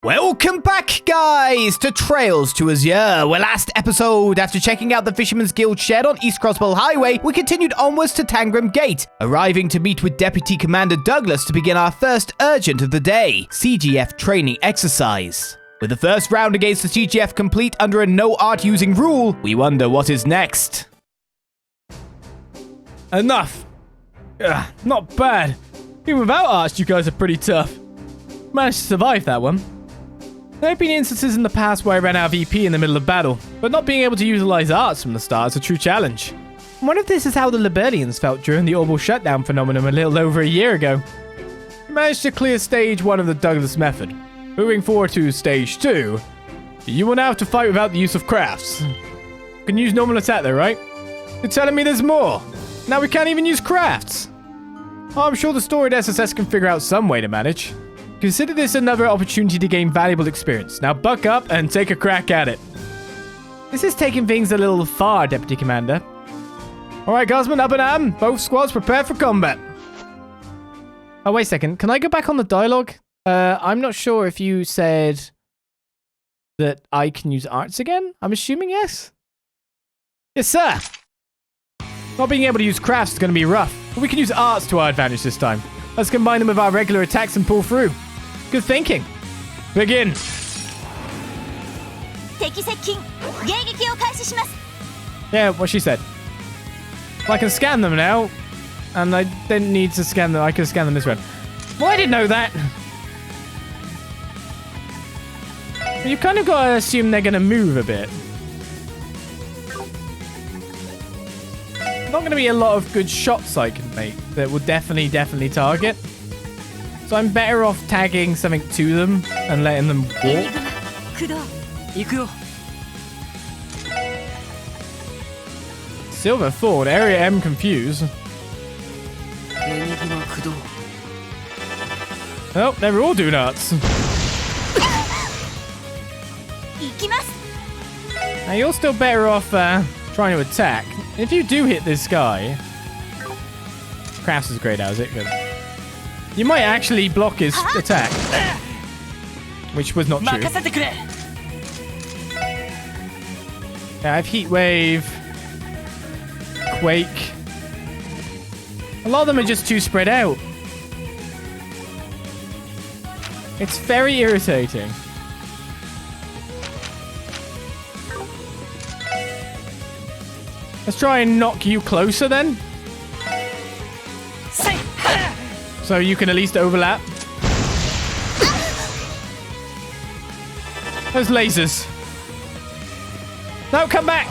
Welcome back, guys, to Trails to Azure, where last episode, after checking out the Fisherman's Guild shed on East Crossbell Highway, we continued onwards to Tangram Gate, arriving to meet with Deputy Commander Douglas to begin our first urgent of the day, CGF training exercise. With the first round against the CGF complete under a no art using rule, we wonder what is next. Enough. Not bad. Even without arts, you guys are pretty tough. Managed to survive that one. There have been instances in the past where I ran out of EP in the middle of battle, but not being able to utilize arts from the start is a true challenge. I wonder if this is how the Libertians felt during the orbital shutdown phenomenon a little over a year ago. We managed to clear stage 1 of the Douglas method. Moving forward to stage 2, you will now have to fight without the use of crafts. You can use normal attack though, right? You're telling me there's more? Now we can't even use crafts. Oh, I'm sure the storied SSS can figure out some way to manage. Consider this another opportunity to gain valuable experience. Now buck up and take a crack at it. This is taking things a little far, Deputy Commander. Alright, guardsmen, up and at 'em. Both squads prepare for combat. Oh, wait a second. Can I go back on the dialogue? I'm not sure if you said that I can use arts again. I'm assuming yes. Yes, sir. Not being able to use crafts is going to be rough, but we can use arts to our advantage this time. Let's combine them with our regular attacks and pull through. Good thinking. Begin. Yeah, what she said. Well, I can scan them now, and I didn't need to scan them. I could scan them this way. Well, I didn't know that. You've kind of got to assume they're going to move a bit. Not going to be a lot of good shots I can make that will definitely target. So I'm better off tagging something to them and letting them walk. Silver Thorn, Area M confused. Oh, they're all doing arts. Now you're still better off trying to attack. If you do hit this guy, crafts is grayed out, is it? Good. You might actually block his attack, which was not true. Yeah, I have Heat Wave, Quake. A lot of them are just too spread out. It's very irritating. Let's try and knock you closer then. So you can at least overlap. Those lasers. No, come back.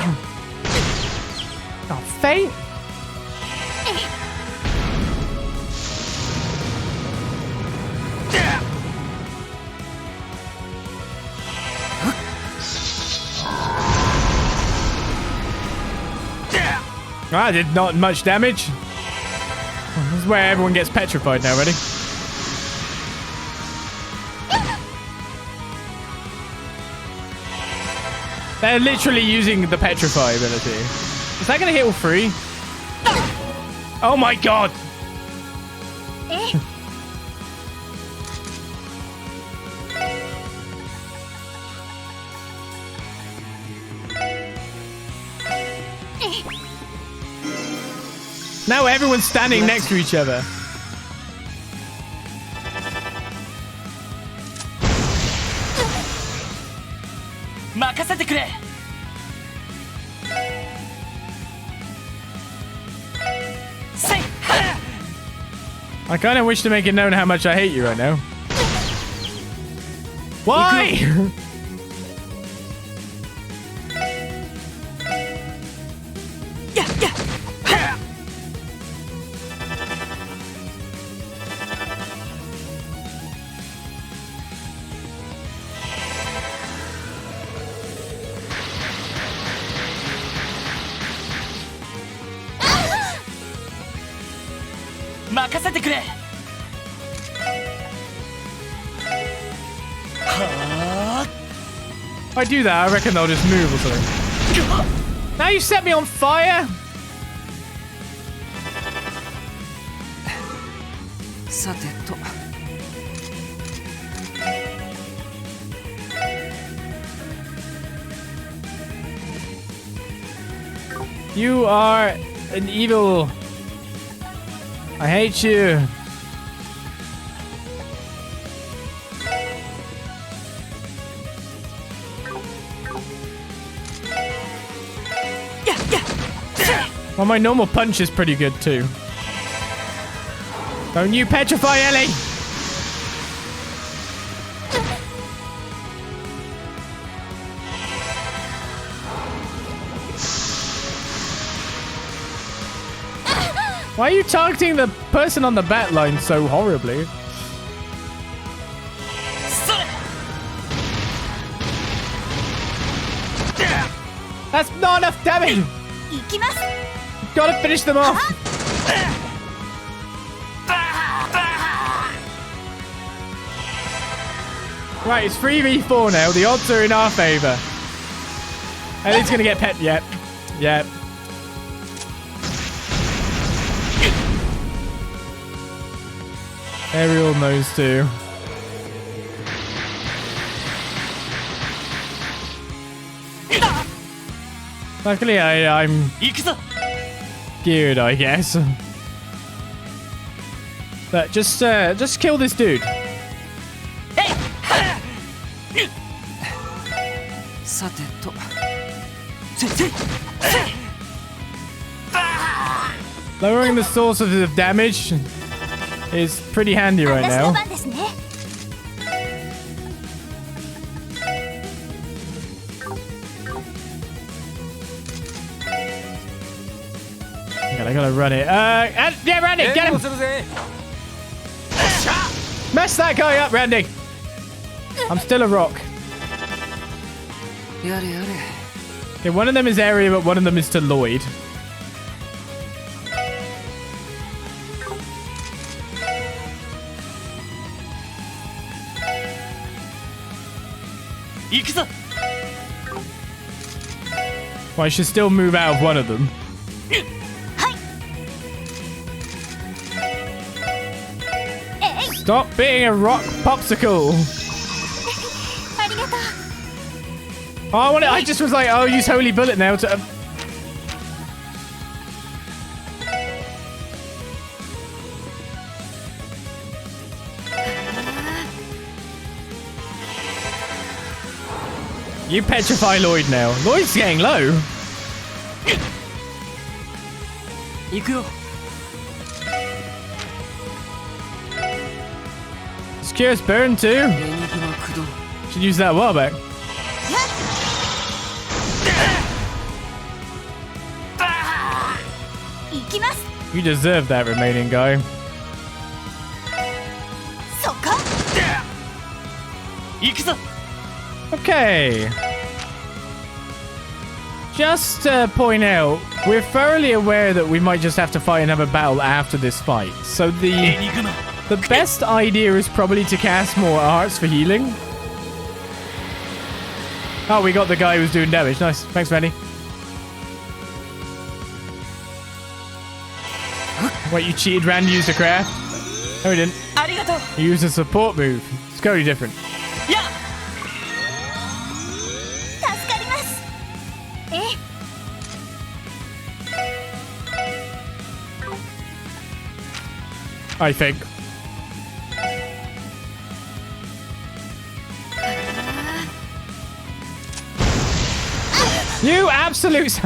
Oh, faint. I did not much damage. This is where everyone gets petrified now, ready? They're literally using the petrify ability. Is that going to hit all three? Oh my god! Now everyone's standing next to each other. I kind of wish to make it known how much I hate you right now. Why? If I do that, I reckon they'll just move or something. Now you set me on fire? You are an evil. I hate you. Well, my normal punch is pretty good too. Don't you petrify Ellie! Why are you targeting the person on the bat line so horribly? That's not enough damage! Gotta finish them off! Right, it's 3v4 now. The odds are in our favor. Ellie's gonna get pet. Yep. Yep. Ariel knows too. Luckily, I'm geared, I guess. But just kill this dude. Lowering the source of the damage is pretty handy right now. I gotta run it. Yeah, Randy, get him! Mess that guy up, Randy! I'm still a rock. Okay, one of them is area, but one of them is to Lloyd. Well, I should still move out of one of them. Stop being a rock popsicle. Oh, I just was like, oh, use Holy Bullet now to... You petrify Lloyd now. Lloyd's getting low. Curious burn too. Should use that a while back. You deserve that, remaining guy. Okay. Just to point out, we're thoroughly aware that we might just have to fight another battle after this fight. So the best idea is probably to cast more arts for healing. Oh, we got the guy who's doing damage. Nice. Thanks, Randy. What, you cheated Randy used a craft? No, he didn't. He used a support move. It's totally different. I think. You absolute...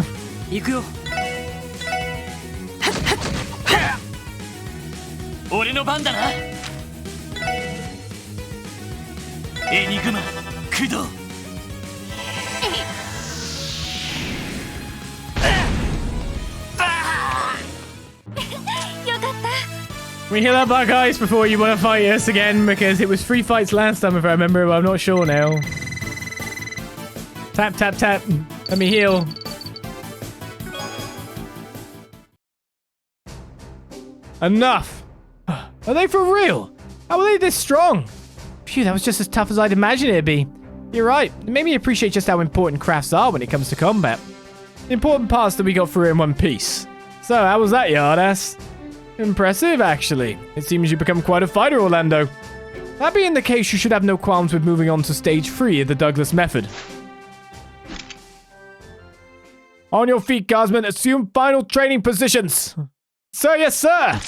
We heal up our guys before you want to fight us again, because it was 3 fights last time if I remember, but I'm not sure now. Tap, tap, tap. Let me heal. Enough. Are they for real? How are they this strong? Phew, that was just as tough as I'd imagined it'd be. You're right. It made me appreciate just how important crafts are when it comes to combat. The important parts that we got through in one piece. So, how was that, yardass? Impressive, actually. It seems you've become quite a fighter, Orlando. That being the case, you should have no qualms with moving on to stage 3 of the Douglas method. On your feet, guardsmen. Assume final training positions. Sir, yes, sir.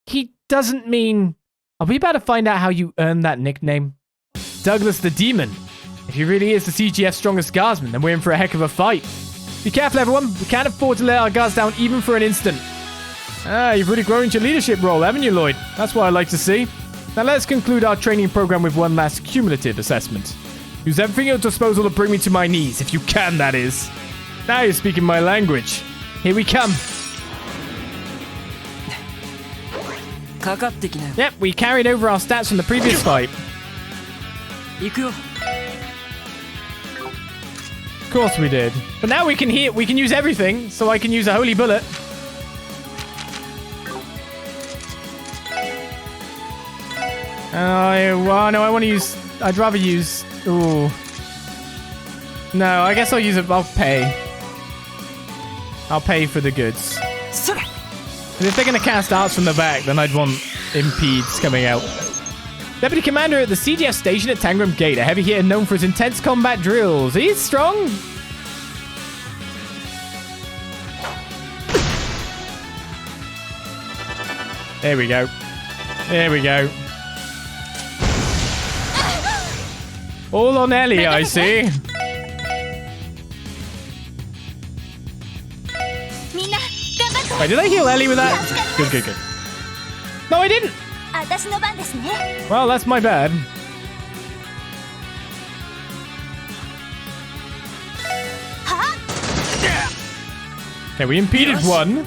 He doesn't mean... Are we about to find out how you earned that nickname? Douglas the Demon. If he really is the CGF's strongest guardsman, then we're in for a heck of a fight. Be careful, everyone. We can't afford to let our guards down even for an instant. You've really grown into your leadership role, haven't you, Lloyd? That's what I like to see. Now let's conclude our training program with one last cumulative assessment. Use everything at your disposal to bring me to my knees, if you can, that is. Now you're speaking my language. Here we come. Yep, we carried over our stats from the previous fight. Of course we did. But now we can use everything, so I can use a holy bullet. Well, no, I'd rather use... Ooh. No, I guess I'll use it. I'll pay. I'll pay for the goods. If they're going to cast arts from the back, then I'd want impedes coming out. Deputy Commander at the CGF station at Tangram Gate, a heavy hitter known for his intense combat drills. He's strong. There we go. There we go. All on Ellie, I see. Wait, did I heal Ellie with that? Good, good, good. No, I didn't. Well, that's my bad. Okay, we impeded one.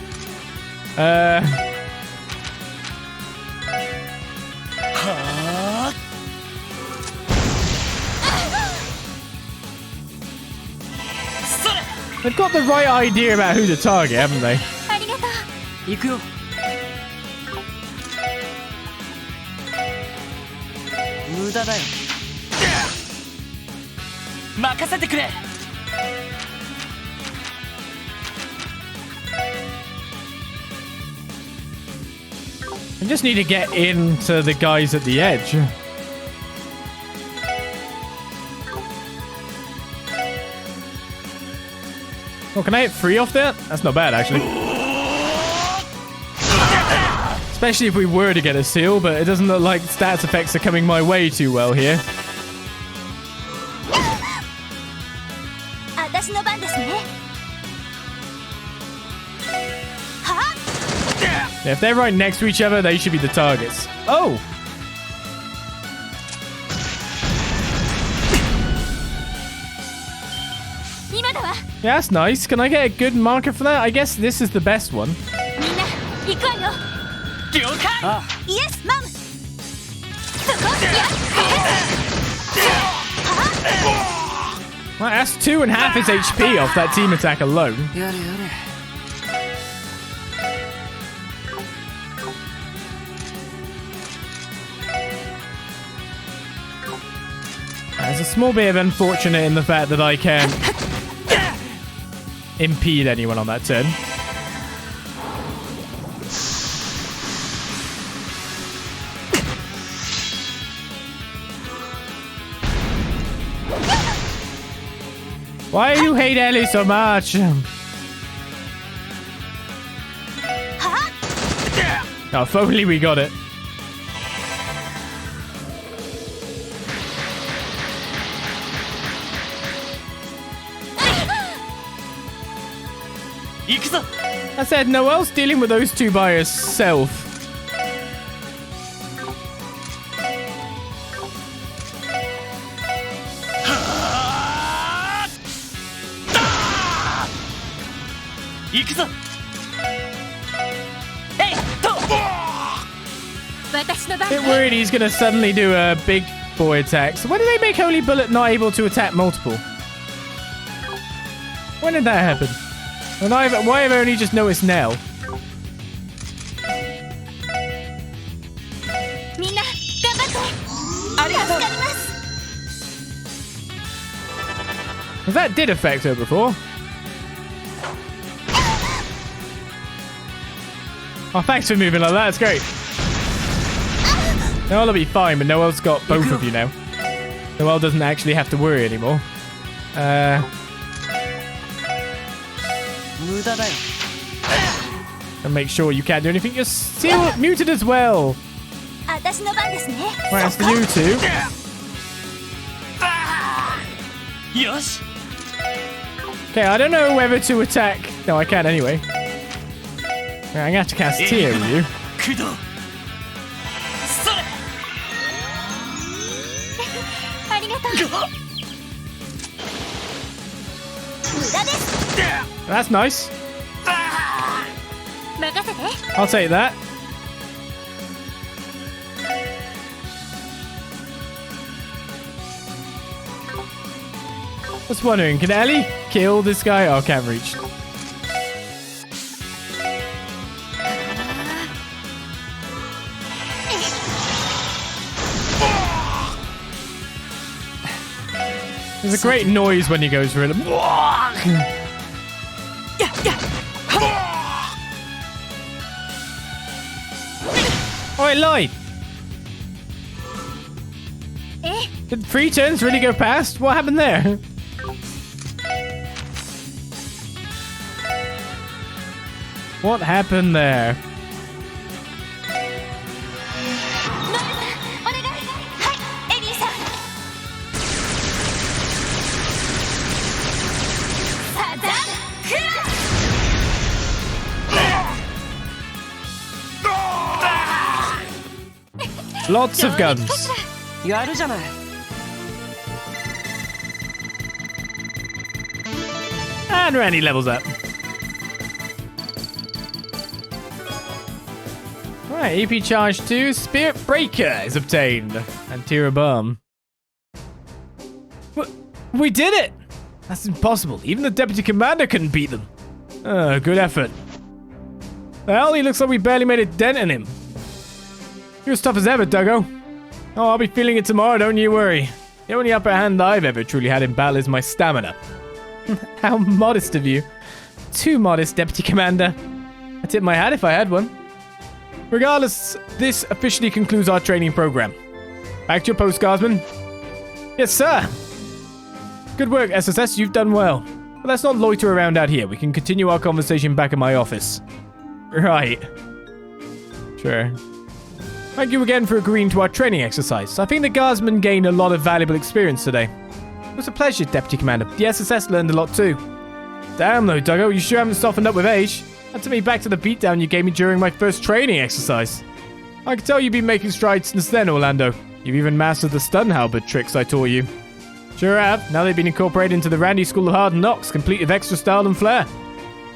They've got the right idea about who to target, haven't they? I just need to get into the guys at the edge. Oh, can I hit 3 off that? That's not bad, actually. Especially if we were to get a seal, but it doesn't look like stats effects are coming my way too well here. Yeah, if they're right next to each other, they should be the targets. Oh! Yeah, that's nice. Can I get a good marker for that? I guess this is the best one. Yes, Mom. Well, that's 2.5 his HP off that team attack alone. There's a small bit of unfortunate in the fact that I can't impede anyone on that turn. Why do you hate Ellie so much? Oh, if only we got it. I said Noelle's dealing with those two by herself. Bit worried he's gonna suddenly do a big boy attack. So when did they make Holy Bullet not able to attack multiple? When did that happen? And why have I only just noticed now? Because that did affect her before. Oh, thanks for moving like that. That's great. Noelle will be fine, but Noelle's got both of you now. Noelle doesn't actually have to worry anymore. 無駄だよ。 And make sure you can't do anything. You're still muted as well. 私の番ですね。 Right, that's for you two. よし。 Okay, I don't know whether to attack. No, I can anyway. Right, I'm gonna have to cast Tear with you. 駆動。それ。ありがとう。無駄です。 That's nice. 任せて。 I'll take that. Just wondering, can Ellie kill this guy? Oh, can't reach. There's a great noise when he goes through it. Oh, it lied. え、 Did 3 turns really go past? What happened there? What happened there? お願い。はい、エリーさん。サザンクラ Lots of guns. やるじゃない。 And Randy levels up. Right, EP charge 2, Spirit Breaker is obtained. And Tira Bomb. We did it! That's impossible. Even the Deputy Commander couldn't beat them. Good effort. Well, he looks like we barely made a dent in him. You're as tough as ever, Duggo. Oh, I'll be feeling it tomorrow, don't you worry. The only upper hand I've ever truly had in battle is my stamina. How modest of you. Too modest, Deputy Commander. I'd tip my hat if I had one. Regardless, this officially concludes our training program. Back to your post, Guardsman. Yes, sir. Good work, SSS. You've done well. But let's not loiter around out here. We can continue our conversation back in my office. Right. Sure. Thank you again for agreeing to our training exercise. I think the Guardsmen gained a lot of valuable experience today. It was a pleasure, Deputy Commander. The SSS learned a lot too. Damn though, Duggo, you sure haven't softened up with age. That took me back to the beatdown you gave me during my first training exercise. I can tell you've been making strides since then, Orlando. You've even mastered the stun halberd tricks I taught you. Sure have. Now they've been incorporated into the Randy School of Hard Knocks, complete with extra style and flair.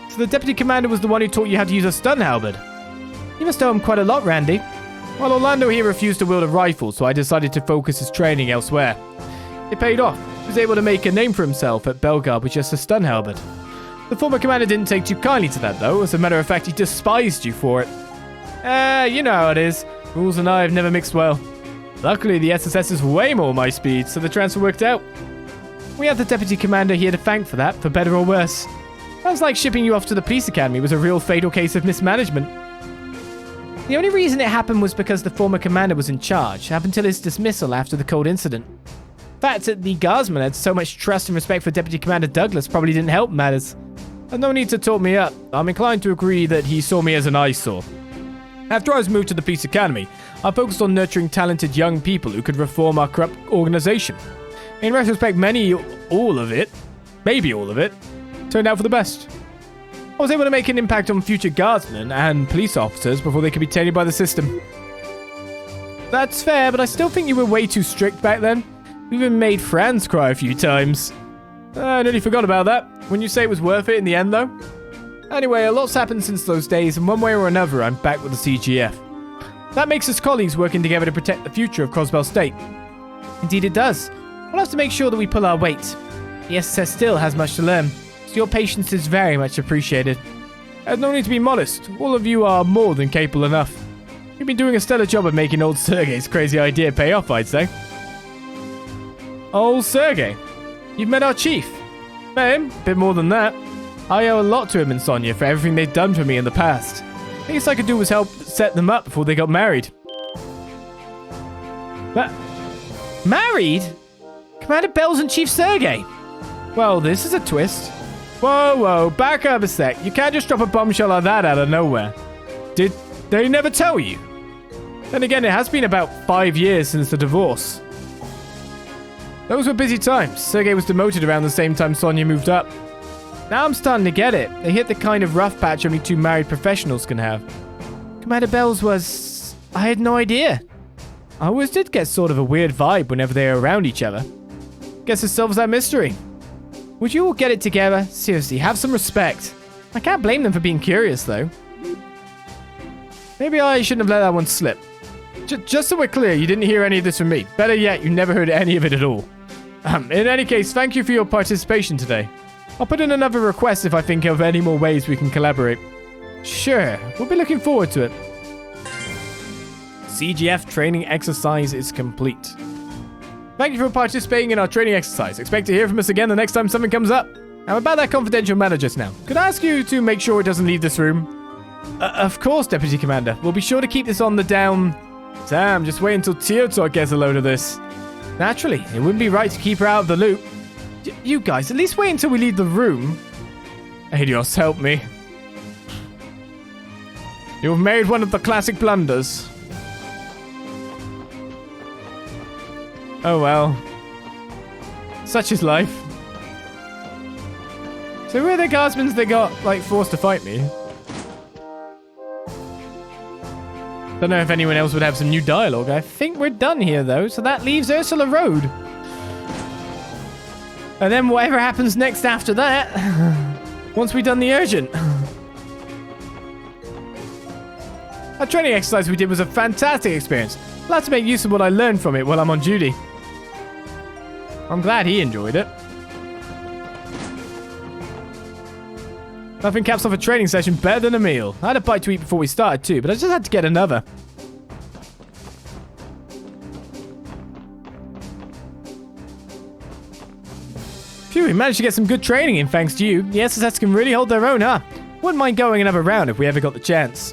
So the Deputy Commander was the one who taught you how to use a stun halberd. You must owe him quite a lot, Randy. Well, Orlando here refused to wield a rifle, so I decided to focus his training elsewhere. It paid off. He was able to make a name for himself at Belgard with just a stun halberd. The former commander didn't take too kindly to that, though. As a matter of fact, he despised you for it. You know how it is. Rules and I have never mixed well. Luckily, the SSS is way more my speed, so the transfer worked out. We have the Deputy Commander here to thank for that, for better or worse. Sounds like shipping you off to the police academy was a real fatal case of mismanagement. The only reason it happened was because the former commander was in charge, up until his dismissal after the cold incident. The fact that the Guardsmen had so much trust and respect for Deputy Commander Douglas probably didn't help matters. And no need to talk me up. I'm inclined to agree that he saw me as an eyesore. After I was moved to the police academy, I focused on nurturing talented young people who could reform our corrupt organization. In retrospect, maybe all of it, turned out for the best. I was able to make an impact on future guardsmen and police officers before they could be tainted by the system. That's fair, but I still think you were way too strict back then. We even made Franz cry a few times. I nearly forgot about that. When you say it was worth it in the end, though? Anyway, a lot's happened since those days, and one way or another, I'm back with the CGF. That makes us colleagues working together to protect the future of Crossbell State. Indeed it does. We'll have to make sure that we pull our weight. The SSS still has much to learn, so your patience is very much appreciated. There's no need to be modest. All of you are more than capable enough. You've been doing a stellar job of making old Sergei's crazy idea pay off, I'd say. Old Sergei? You've met our chief. Met him? Bit more than that. I owe a lot to him and Sonia for everything they've done for me in the past. The least I could do was help set them up before they got married. Married? Commander Bells and Chief Sergei? Well, this is a twist. Whoa, back up a sec. You can't just drop a bombshell like that out of nowhere. Did they never tell you? Then again, it has been about 5 years since the divorce. Those were busy times. Sergei was demoted around the same time Sonya moved up. Now I'm starting to get it. They hit the kind of rough patch only 2 married professionals can have. Commander Bells was... I had no idea. I always did get sort of a weird vibe whenever they were around each other. Guess it solves that mystery. Would you all get it together? Seriously, have some respect. I can't blame them for being curious, though. Maybe I shouldn't have let that one slip. Just so we're clear, you didn't hear any of this from me. Better yet, you never heard any of it at all. In any case, thank you for your participation today. I'll put in another request if I think of any more ways we can collaborate. Sure, we'll be looking forward to it. CGF training exercise is complete. Thank you for participating in our training exercise. Expect to hear from us again the next time something comes up. Now about that confidential matter just now. Could I ask you to make sure it doesn't leave this room? Of course, Deputy Commander. We'll be sure to keep this on the down... Damn, just wait until Teotok gets a load of this. Naturally, it wouldn't be right to keep her out of the loop. You guys, at least wait until we leave the room. Adios, help me. You've made one of the classic blunders. Oh well. Such is life. So who are the guardsmen that got, like, forced to fight me? Don't know if anyone else would have some new dialogue. I think we're done here, though, so that leaves Ursula Road. And then whatever happens next after that, once we've done the urgent. That training exercise we did was a fantastic experience. Glad to make use of what I learned from it while I'm on duty. I'm glad he enjoyed it. Nothing caps off a training session better than a meal. I had a bite to eat before we started too, but I just had to get another. Phew, we managed to get some good training in thanks to you. The SSS can really hold their own, huh? Wouldn't mind going another round if we ever got the chance.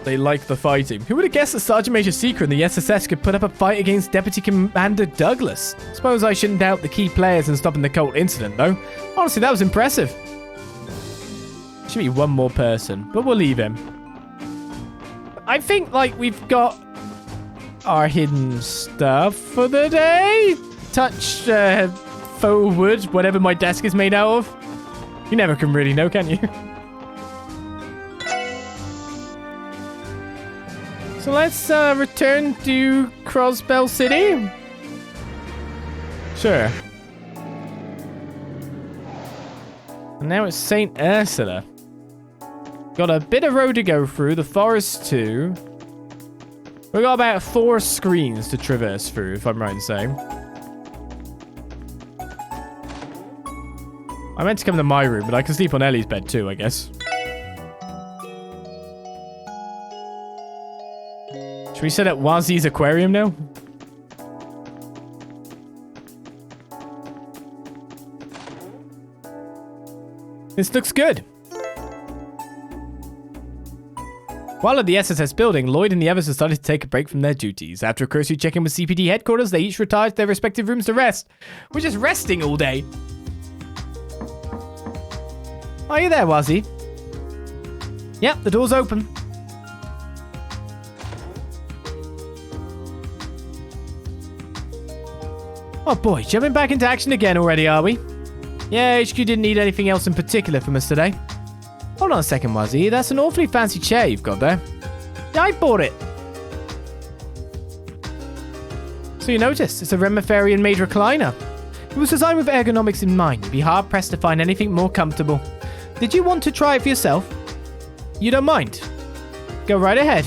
They like the fighting. Who would have guessed that Sergeant Major Seeker and the SSS could put up a fight against Deputy Commander Douglas? Suppose I shouldn't doubt the key players in stopping the cult incident, though. Honestly, that was impressive. Should be one more person, but we'll leave him. I think, like, we've got our hidden stuff for the day. Touch faux wood, whatever my desk is made out of. You never can really know, can you? So let's return to Crossbell City. Sure. And now it's St. Ursula. Got a bit of road to go through, the forest too. We've got about 4 screens to traverse through, if I'm right in saying. I meant to come to my room, but I can sleep on Ellie's bed too, I guess. Should we set up Wazy's aquarium now? This looks good. While at the SSS building, Lloyd and the others decided to take a break from their duties. After a cursory check-in with CPD headquarters, they each retired to their respective rooms to rest. We're just resting all day. Are you there, Wazy? Yep, the door's open. Oh boy, jumping back into action again already, are we? Yeah, HQ didn't need anything else in particular from us today. Hold on a second, Wazy. That's an awfully fancy chair you've got there. Yeah, I bought it. So you noticed, it's a Remiferian-made recliner. It was designed with ergonomics in mind. You'd be hard-pressed to find anything more comfortable. Did you want to try it for yourself? You don't mind? Go right ahead.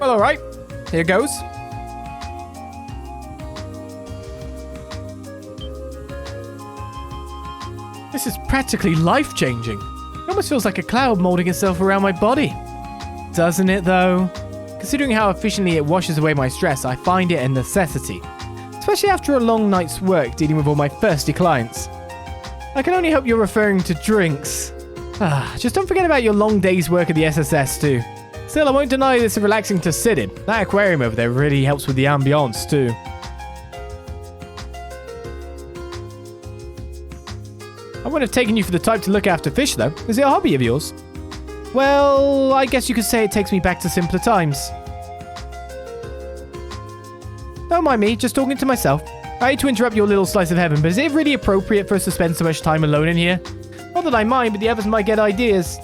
Well, alright. Here goes. This is practically life-changing. It almost feels like a cloud molding itself around my body. Doesn't it, though? Considering how efficiently it washes away my stress, I find it a necessity. Especially after a long night's work dealing with all my thirsty clients. I can only hope you're referring to drinks. Just don't forget about your long day's work at the SSS, too. Still, I won't deny this is relaxing to sit in. That aquarium over there really helps with the ambience, too. wouldn't have taken you for the type to look after fish, though. Is it a hobby of yours? Well, I guess you could say it takes me back to simpler times. Don't mind me, just talking to myself. I hate to interrupt your little slice of heaven, but is it really appropriate for us to spend so much time alone in here? Not that I mind, but the others might get ideas.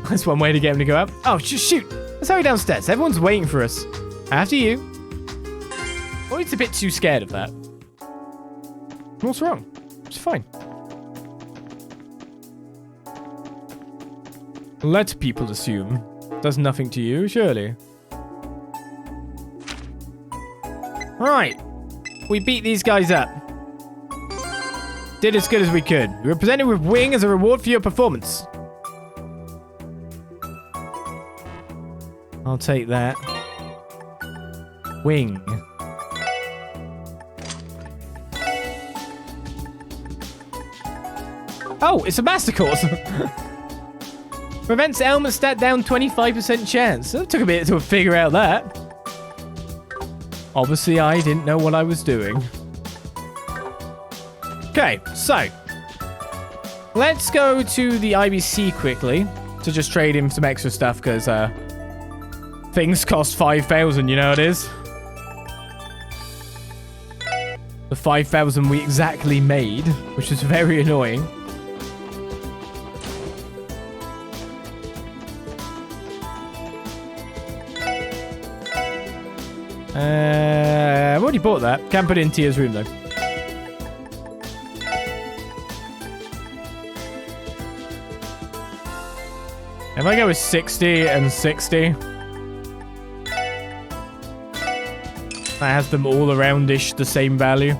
That's one way to get him to go out. Oh, shoot. Let's hurry downstairs. Everyone's waiting for us. After you. Lloyd's a bit too scared of that. What's wrong? It's fine. Let people assume. Does nothing to you, surely. Right. We beat these guys up. Did as good as we could. We were presented with wing as a reward for your performance. I'll take that. Wing. Oh, it's a master course. Prevents ailment stat down 25% chance. It took a bit to figure out that. Obviously, I didn't know what I was doing. Okay, so. Let's go to the IBC quickly to just trade him some extra stuff because things cost 5,000, you know it is. The 5,000 we exactly made, which is very annoying. I've already bought that. Can't put it in Tia's room, though. If I go with 60 and 60... that has them all around-ish the same value.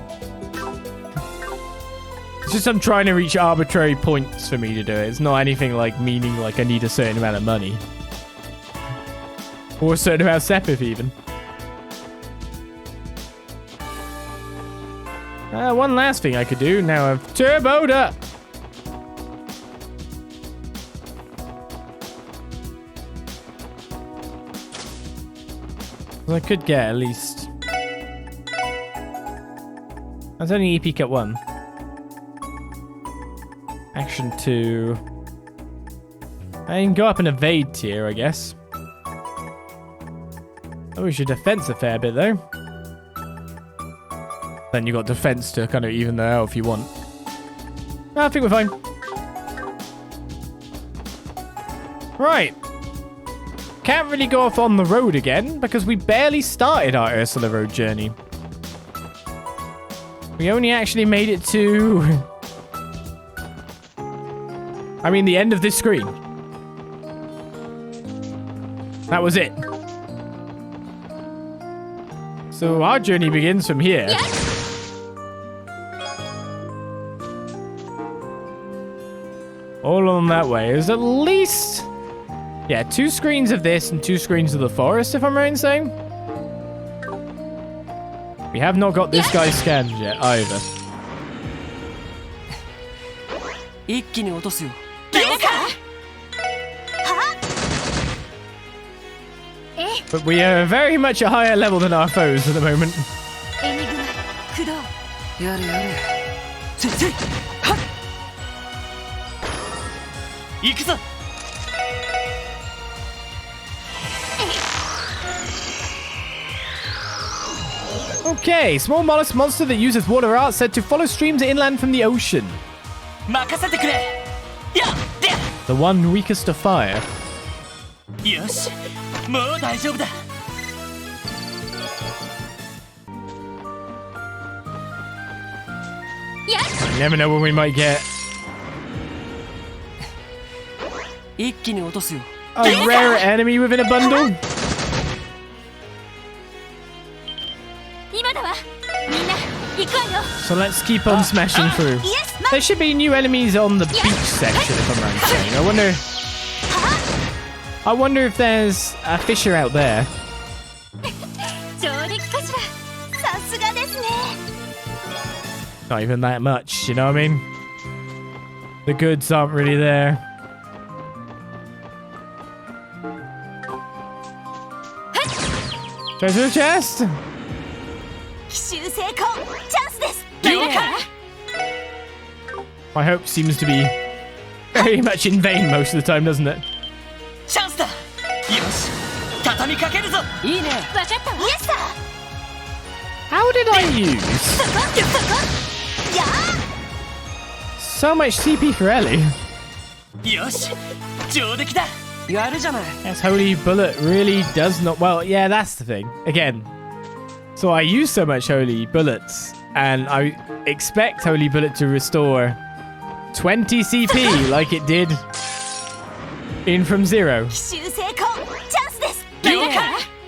It's just I'm trying to reach arbitrary points for me to do it. It's not anything like meaning like I need a certain amount of money. Or a certain amount of Sepith, even. One last thing I could do. Now I've turboed up. I could get at least... That's only EP cut 1. Action 2. I can go up and evade tier, I guess. Oh, we should defense a fair bit, though. Then you got defense to kind of even that out if you want. I think we're fine. Right. Can't really go off on the road again because we barely started our Ursula road journey. We only actually made it to... I mean, the end of this screen. That was it. So our journey begins from here. Yes. All on that way. There's at least... yeah, 2 screens of this and 2 screens of the forest, if I'm right in saying. We have not got this guy scanned yet, either. But we are very much a higher level than our foes at the moment. Okay, small mollusk monster that uses water art said to follow streams inland from the ocean. The one weakest to fire. You never know when we might get a rare enemy within a bundle. So let's keep on smashing through. There should be new enemies on the beach section, if I'm right in saying. I wonder if there's a fisher out there. Not even that much, you know what I mean? The goods aren't really there. Treasure chest? My hope seems to be very much in vain most of the time, doesn't it? チャンスだ。よし、畳みかけるぞ。いいね。わかったわ。イエスだ。 How did I use そこやあ so much CP for Ellie? よし、上出来だ。やるじゃない。 Yes, Holy Bullet really does not... Well, yeah, that's the thing. Again, so I use so much Holy Bullets, and I expect Holy Bullet to restore 20 CP like it did in From Zero. 奇襲成功。チャンスです。了解。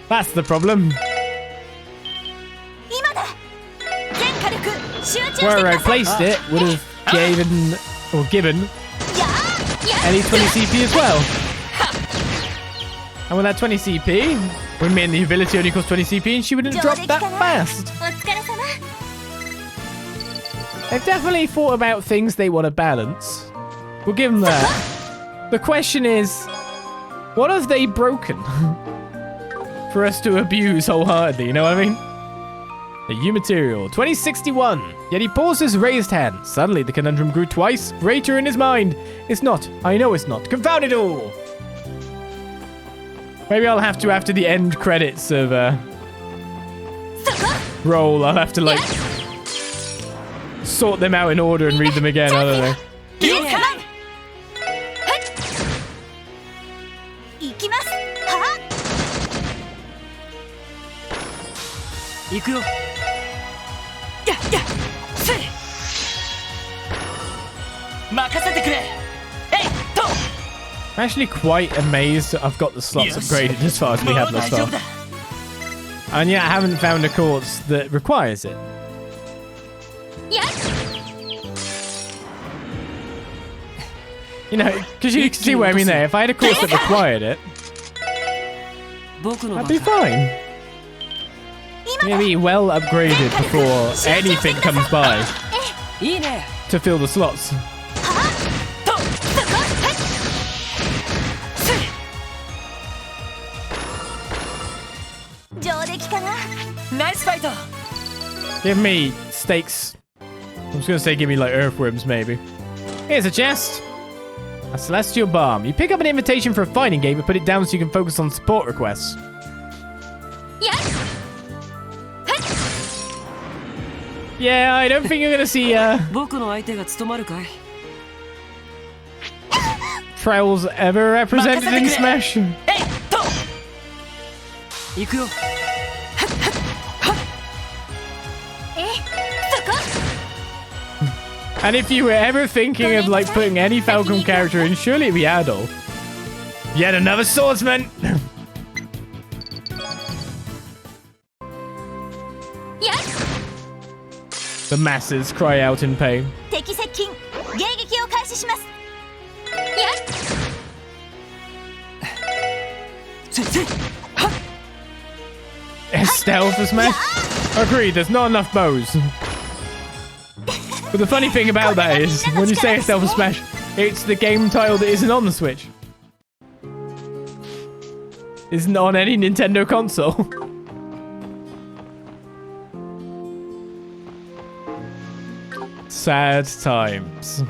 That's the problem. 今だ。全火力集中してく Where だ I さい。 placed it would have given やあやあ Ellie 20 CP as well. And with that 20 CP, would mean the ability only costs 20 CP and she wouldn't drop that fast. お疲れ様。 They've definitely thought about things they want to balance. We'll give them that. The question is, what have they broken for us to abuse wholeheartedly? You know what I mean? The U material, 2061. Yet he paused his raised hand. Suddenly, the conundrum grew twice greater in his mind. It's not. I know it's not. Confound it all. Maybe I'll have to, after the end credits of roll, I'll have to like sort them out in order and read them again. I don't know. 了解。行きます。は行くよ。やっやっ。せい。任せてくれ。えいっと。 I'm actually quite amazed that I've got the slots upgraded as far as we have thus far. And yet I haven't found a course that requires it. や You know, because you can see what I mean there. If I had a course that required it, 僕の I'd be fine. Maybe well upgraded before anything comes by いいね。 to fill the slots. と。せい。上出来かな。ナイスファイト。 Give me stakes. I was going to say give me like earthworms maybe. Here's a chest. A celestial bomb. You pick up an invitation for a fighting game and put it down so you can focus on support requests. や Yeah, I don't think you're going to see 僕の相手が務まるかい。 Trolls ever represented in Smash. えいっと。行くよ。えそこ And if you were ever thinking of like putting any Falcom character in, surely it'd be Adol. Yet another swordsman. や The masses cry out in pain. 敵接近迎撃を開始します。や せいせい。はっ。 Stealth for Smash? Agreed, there's not enough bows. But the funny thing about that is, when you say Stealth for Smash, it's the game title that isn't on the Switch. Isn't on any Nintendo console. Sad times.